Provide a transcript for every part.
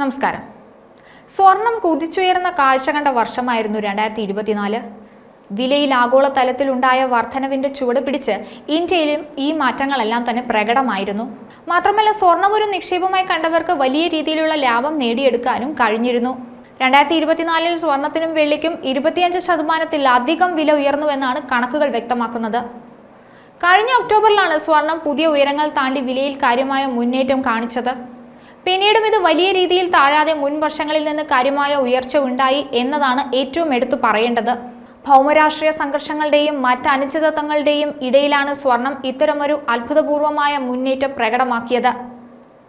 നമസ്കാരം. സ്വർണം കുതിച്ചുയർന്ന കാഴ്ച കണ്ട വർഷമായിരുന്നു 2024. വിലയിൽ ആഗോളതലത്തിലുണ്ടായ വർധനവിന്റെ ചുവട് പിടിച്ച് ഇന്ത്യയിലും ഈ മാറ്റങ്ങളെല്ലാം തന്നെ പ്രകടമായിരുന്നു. മാത്രമല്ല, സ്വർണം ഒരു നിക്ഷേപമായി കണ്ടവർക്ക് വലിയ രീതിയിലുള്ള ലാഭം നേടിയെടുക്കാനും കഴിഞ്ഞിരുന്നു. 2024 സ്വർണത്തിനും വെള്ളിക്കും 25%-ലധികം വില ഉയർന്നുവെന്നാണ് കണക്കുകൾ വ്യക്തമാക്കുന്നത്. കഴിഞ്ഞ ഒക്ടോബറിലാണ് സ്വർണം പുതിയ ഉയരങ്ങൾ താണ്ടി വിലയിൽ കാര്യമായ മുന്നേറ്റം കാണിച്ചത്. പിന്നീടും ഇത് വലിയ രീതിയിൽ താഴാതെ മുൻ വർഷങ്ങളിൽ നിന്ന് കാര്യമായ ഉയർച്ച ഉണ്ടായി എന്നതാണ് ഏറ്റവും എടുത്തു പറയേണ്ടത്. ഭൗമരാഷ്ട്രീയ സംഘർഷങ്ങളുടെയും മറ്റ് അനിശ്ചിതത്വങ്ങളുടെയും ഇടയിലാണ് സ്വർണം ഇത്തരമൊരു അത്ഭുതപൂർവമായ മുന്നേറ്റം പ്രകടമാക്കിയത്.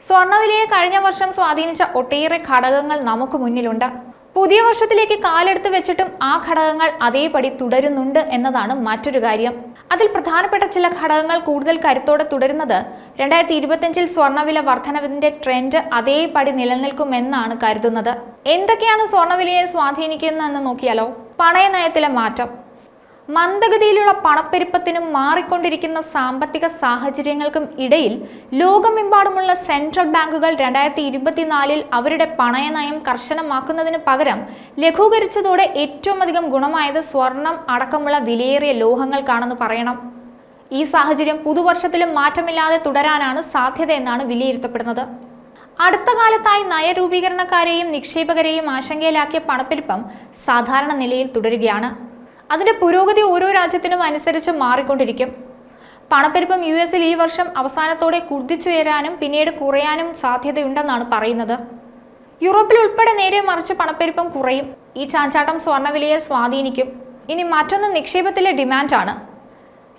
സ്വർണ്ണവിലയെ കഴിഞ്ഞ വർഷം സ്വാധീനിച്ച ഒട്ടേറെ ഘടകങ്ങൾ നമുക്ക് മുന്നിലുണ്ട്. പുതിയ വർഷത്തിലേക്ക് കാലെടുത്ത് വെച്ചിട്ടും ആ ഘടകങ്ങൾ അതേപടി തുടരുന്നുണ്ട് എന്നതാണ് മറ്റൊരു കാര്യം. അതിൽ പ്രധാനപ്പെട്ട ചില ഘടകങ്ങൾ കൂടുതൽ കരുത്തോടെ തുടരുന്നത് 2025 സ്വർണ്ണവില വർധനവിന്റെ ട്രെൻഡ് അതേപടി നിലനിൽക്കുമെന്നാണ് കരുതുന്നത്. എന്തൊക്കെയാണ് സ്വർണ്ണവിലയെ സ്വാധീനിക്കുന്നതെന്ന് നോക്കിയാലോ. പണയനയത്തിലെ മാറ്റം. മന്ദഗതിയിലുള്ള പണപ്പെരുപ്പത്തിനും മാറിക്കൊണ്ടിരിക്കുന്ന സാമ്പത്തിക സാഹചര്യങ്ങൾക്കും ഇടയിൽ ലോകമെമ്പാടുമുള്ള സെൻട്രൽ ബാങ്കുകൾ 2024 അവരുടെ പണയനയം കർശനമാക്കുന്നതിന് പകരം ലഘൂകരിച്ചതോടെ ഏറ്റവും അധികം ഗുണമായത് സ്വർണം അടക്കമുള്ള വിലയേറിയ ലോഹങ്ങൾക്കാണെന്ന് പറയണം. ഈ സാഹചര്യം പുതുവർഷത്തിലും മാറ്റമില്ലാതെ തുടരാനാണ് സാധ്യതയെന്നാണ് വിലയിരുത്തപ്പെടുന്നത്. അടുത്ത കാലത്തായി നയരൂപീകരണക്കാരെയും നിക്ഷേപകരെയും ആശങ്കയിലാക്കിയ പണപ്പെരുപ്പം സാധാരണ നിലയിൽ തുടരുകയാണ്. അതിന്റെ പുരോഗതി ഓരോ രാജ്യത്തിനും അനുസരിച്ച് മാറിക്കൊണ്ടിരിക്കും. പണപ്പെരുപ്പം US-ൽ ഈ വർഷം അവസാനത്തോടെ കുതിച്ചുയരാനും പിന്നീട് കുറയാനും സാധ്യതയുണ്ടെന്നാണ് പറയുന്നത്. യൂറോപ്പിൽ ഉൾപ്പെടെ നേരെ മറിച്ച് പണപ്പെരുപ്പം കുറയും. ഈ ചാഞ്ചാട്ടം സ്വർണ്ണവിലയെ സ്വാധീനിക്കും. ഇനി മറ്റൊന്ന് നിക്ഷേപത്തിലെ ഡിമാൻഡാണ്.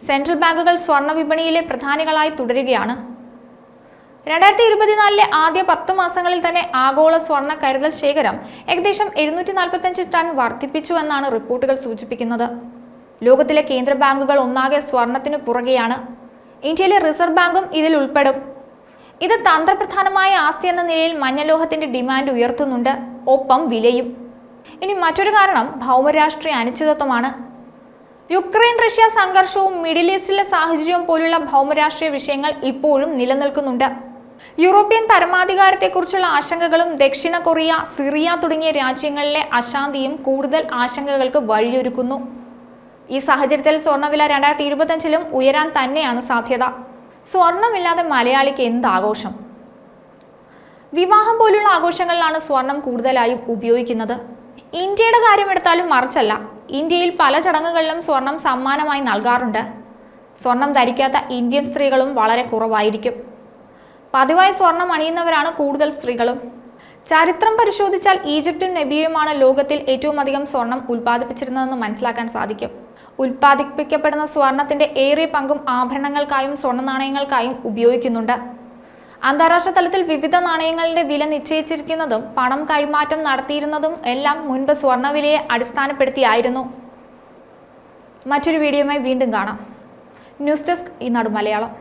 സെൻട്രൽ ബാങ്കുകൾ സ്വർണ്ണ വിപണിയിലെ പ്രധാനികളായി തുടരുകയാണ്. 2024 ആദ്യ 10 മാസങ്ങളിൽ തന്നെ ആഗോള സ്വർണ്ണ കരുതൽ ശേഖരം ഏകദേശം 745 ടൺ വർദ്ധിപ്പിച്ചുവെന്നാണ് റിപ്പോർട്ടുകൾ സൂചിപ്പിക്കുന്നത്. ലോകത്തിലെ കേന്ദ്ര ബാങ്കുകൾ ഒന്നാകെ സ്വർണത്തിന് പുറകെയാണ്. ഇന്ത്യയിലെ റിസർവ് ബാങ്കും ഇതിൽ ഉൾപ്പെടും. ഇത് തന്ത്രപ്രധാനമായ ആസ്തി എന്ന നിലയിൽ മഞ്ഞലോഹത്തിന്റെ ഡിമാൻഡ് ഉയർത്തുന്നുണ്ട്, ഒപ്പം വിലയും. ഇനി മറ്റൊരു കാരണം ഭൗമരാഷ്ട്രീയ അനിശ്ചിതത്വമാണ്. യുക്രൈൻ റഷ്യ സംഘർഷവും മിഡിൽ ഈസ്റ്റിലെ സാഹചര്യവും പോലുള്ള ഭൗമരാഷ്ട്രീയ വിഷയങ്ങൾ ഇപ്പോഴും നിലനിൽക്കുന്നുണ്ട്. യൂറോപ്യൻ പരമാധികാരത്തെക്കുറിച്ചുള്ള ആശങ്കകളും ദക്ഷിണ കൊറിയ, സിറിയ തുടങ്ങിയ രാജ്യങ്ങളിലെ അശാന്തിയും കൂടുതൽ ആശങ്കകൾക്ക് വഴിയൊരുക്കുന്നു. ഈ സാഹചര്യത്തിൽ സ്വർണ്ണവില 2025 ഉയരാൻ തന്നെയാണ് സാധ്യത. സ്വർണമില്ലാതെ മലയാളിക്ക് എന്താഘോഷം? വിവാഹം പോലുള്ള ആഘോഷങ്ങളിലാണ് സ്വർണം കൂടുതലായും ഉപയോഗിക്കുന്നത്. ഇന്ത്യയുടെ കാര്യമെടുത്താലും മറിച്ചല്ല. ഇന്ത്യയിൽ പല ചടങ്ങുകളിലും സ്വർണം സമ്മാനമായി നൽകാറുണ്ട്. സ്വർണം ധരിക്കാത്ത ഇന്ത്യൻ സ്ത്രീകളും വളരെ കുറവായിരിക്കും. പതിവായി സ്വർണം അണിയുന്നവരാണ് കൂടുതൽ സ്ത്രീകളും. ചരിത്രം പരിശോധിച്ചാൽ ഈജിപ്തും നബിയുമാണ് ലോകത്തിൽ ഏറ്റവും അധികം സ്വർണം ഉൽപ്പാദിപ്പിച്ചിരുന്നതെന്ന് മനസ്സിലാക്കാൻ സാധിക്കും. ഉൽപ്പാദിപ്പിക്കപ്പെടുന്ന സ്വർണത്തിന്റെ ഏറിയ പങ്കും ആഭരണങ്ങൾക്കായും സ്വർണ്ണ നാണയങ്ങൾക്കായും ഉപയോഗിക്കുന്നുണ്ട്. അന്താരാഷ്ട്ര തലത്തിൽ വിവിധ നാണയങ്ങളുടെ വില നിശ്ചയിച്ചിരിക്കുന്നതും പണം കൈമാറ്റം നടത്തിയിരുന്നതും എല്ലാം മുൻപ് സ്വർണ്ണവിലയെ അടിസ്ഥാനപ്പെടുത്തിയായിരുന്നു. മറ്റൊരു വീഡിയോയുമായി വീണ്ടും കാണാം. ന്യൂസ് ഡെസ്ക് ഈനാട് മലയാളം.